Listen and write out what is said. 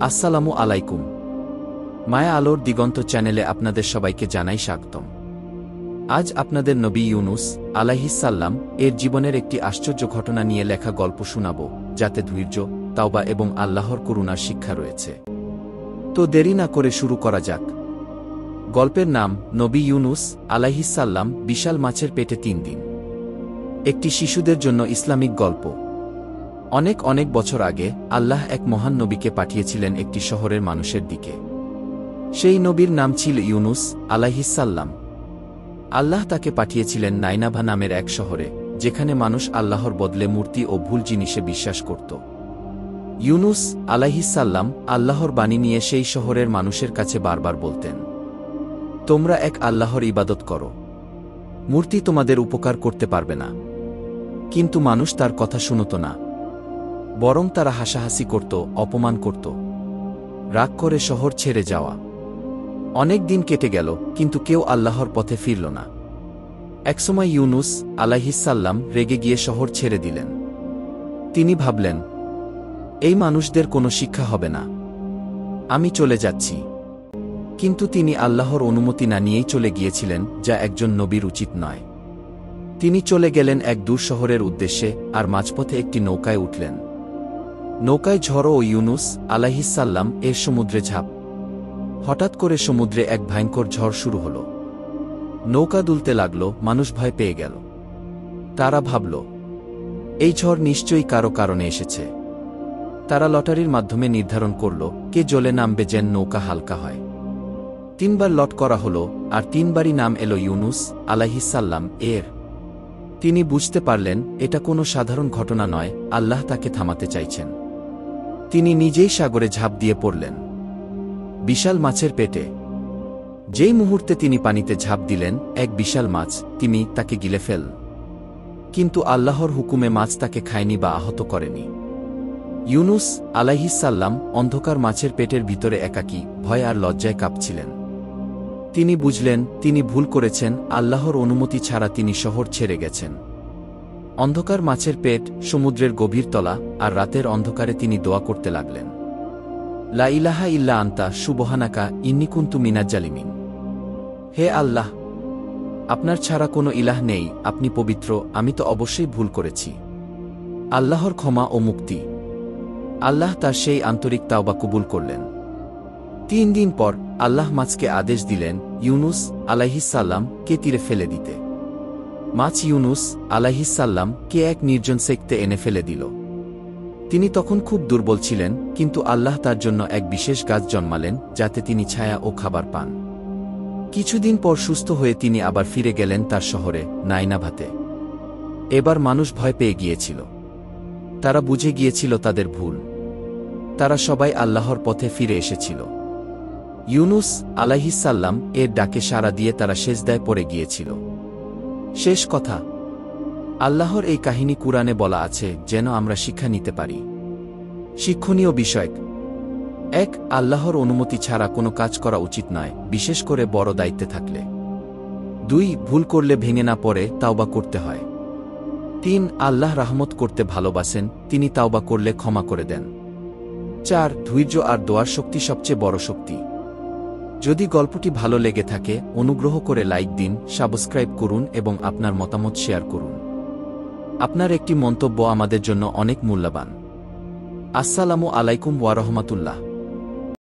আসসালামু আলাইকুম। মায়া আলোর দিগন্ত চ্যানেলে আপনাদের সবাইকে জানাই স্বাগতম। আজ আপনাদের নবী ইউনুস আলাইহিসসালাম এর জীবনের একটি আশ্চর্য ঘটনা নিয়ে লেখা গল্প শোনাব, যাতে ধৈর্য, তাওবা এবং আল্লাহর করুণার শিক্ষা রয়েছে। তো দেরি না করে শুরু করা যাক। গল্পের নাম নবী ইউনুস আলাইহিসসালাম বিশাল মাছের পেটে 3 দিন। একটি শিশুদের জন্য ইসলামিক গল্প। অনেক অনেক বছর আগে আল্লাহ এক মহান নবীকে পাঠিয়েছিলেন একটি শহরের মানুষের দিকে। সেই নবীর নাম ছিল ইউনুস আলাইহিসসালাম। আল্লাহ তাকে পাঠিয়েছিলেন নাইনাভা নামের এক শহরে, যেখানে মানুষ আল্লাহর বদলে মূর্তি ও ভুল জিনিসে বিশ্বাস করত। ইউনুস আলাইহিসসালাম আল্লাহর বাণী নিয়ে সেই শহরের মানুষের কাছে বারবার বলতেন, তোমরা এক আল্লাহর ইবাদত করো, মূর্তি তোমাদের উপকার করতে পারবে না। কিন্তু মানুষ তার কথা শুনত না, বরং তারা হাসাহাসি করত, অপমান করত। রাগ করে শহর ছেড়ে যাওয়া। অনেক দিন কেটে গেল, কিন্তু কেউ আল্লাহর পথে ফিরল না। একসময় ইউনুস আলাইহিসসালাম রেগে গিয়ে শহর ছেড়ে দিলেন। তিনি ভাবলেন, এই মানুষদের কোনো শিক্ষা হবে না, আমি চলে যাচ্ছি। কিন্তু তিনি আল্লাহর অনুমতি না নিয়েই চলে গিয়েছিলেন, যা একজন নবীর উচিত নয়। তিনি চলে গেলেন এক দূর শহরের উদ্দেশ্যে, আর মাঝপথে একটি নৌকায় উঠলেন। নৌকায় ঝড় ও ইউনুস আলাইহিসসালাম এর সমুদ্রে ঝাঁপ। হঠাৎ করে সমুদ্রে এক ভয়ঙ্কর ঝড় শুরু হল। নৌকা দুলতে লাগল, মানুষ ভয় পেয়ে গেল। তারা ভাবল, এই ঝড় নিশ্চয়ই কারো কারণে এসেছে। তারা লটারির মাধ্যমে নির্ধারণ করল কে জলে নামবে, যেন নৌকা হালকা হয়। 3 বার লট করা হল, আর 3 বারই নাম এলো ইউনুস আলাইহিসসালাম এর। তিনি বুঝতে পারলেন এটা কোনো সাধারণ ঘটনা নয়, আল্লাহ তাকে থামাতে চাইছেন। তিনি নিজেই সাগরে ঝাঁপ দিয়ে পড়লেন, বিশাল মাছের পেটে। যেই মুহূর্তে তিনি পানিতে ঝাঁপ দিলেন, এক বিশাল মাছ তিনি তাকে গিলে ফেল। কিন্তু আল্লাহর হুকুমে মাছ তাকে খায়নি বা আহত করেনি। ইউনুস আলাইহিসসালাম অন্ধকার মাছের পেটের ভিতরে একাকী, ভয় আর লজ্জায় কাঁপছিলেন। তিনি বুঝলেন তিনি ভুল করেছেন, আল্লাহর অনুমতি ছাড়া তিনি শহর ছেড়ে গেছেন। অন্ধকার মাছের পেট, সমুদ্রের গভীর তলা, আর রাতের অন্ধকারে তিনি দোয়া করতে লাগলেন, লা ইলাহা ইল্লা আনতা সুবহানাকা ইন্নী কুনতু মিনাজ জালিমিন। হে আল্লাহ, আপনার ছাড়া কোনো ইলাহ নেই, আপনি পবিত্র, আমি তো অবশ্যই ভুল করেছি। আল্লাহর ক্ষমা ও মুক্তি। আল্লাহ তার সেই আন্তরিক তাওবা কবুল করলেন। 3 দিন পর আল্লাহ মাছকে আদেশ দিলেন ইউনুস আলাইহিসসালাম কে তীরে ফেলে দিতে। মাছ ইউনুস আলাইহিসসালাম কে এক নির্জন সেক্তে এনে ফেলে দিল। তিনি তখন খুব দুর্বল ছিলেন, কিন্তু আল্লাহ তার জন্য এক বিশেষ গাছ জন্মালেন, যাতে তিনি ছায়া ও খাবার পান। কিছুদিন পর সুস্থ হয়ে তিনি আবার ফিরে গেলেন তার শহরে নাইনাভাতে। এবার মানুষ ভয় পেয়ে গিয়েছিল। তারা বুঝে গিয়েছিল তাদের ভুল। তারা সবাই আল্লাহর পথে ফিরে এসেছিল। ইউনুস আলাইহিসসালাম এর ডাকে সাড়া দিয়ে তারা সেজদায় পড়ে গিয়েছিল। শেষ কথা, আল্লাহর এই কাহিনী কুরআনে বলা আছে, যেন আমরা শিক্ষা নিতে পারি। শিক্ষণীয় বিষয়: 1. আল্লাহর অনুমতি ছাড়া কোনো কাজ করা উচিত নয়, বিশেষ করে বড় দায়িত্বে থাকলে। 2. ভুল করলে ভেঙে না পড়ে তাওবা করতে হয়। 3. আল্লাহ রহমত করতে ভালোবাসেন, তিনি তাওবা করলে ক্ষমা করে দেন। 4. ধৈর্য আর দোয়ার শক্তি সবচেয়ে বড় শক্তি। যদি গল্পটি ভালো লেগে থাকে, অনুগ্রহ করে লাইক দিন, সাবস্ক্রাইব করুন এবং আপনার মতামত শেয়ার করুন। আপনার একটি মন্তব্য আমাদের জন্য অনেক মূল্যবান। আসসালামু আলাইকুম ওয়া রাহমাতুল্লাহ।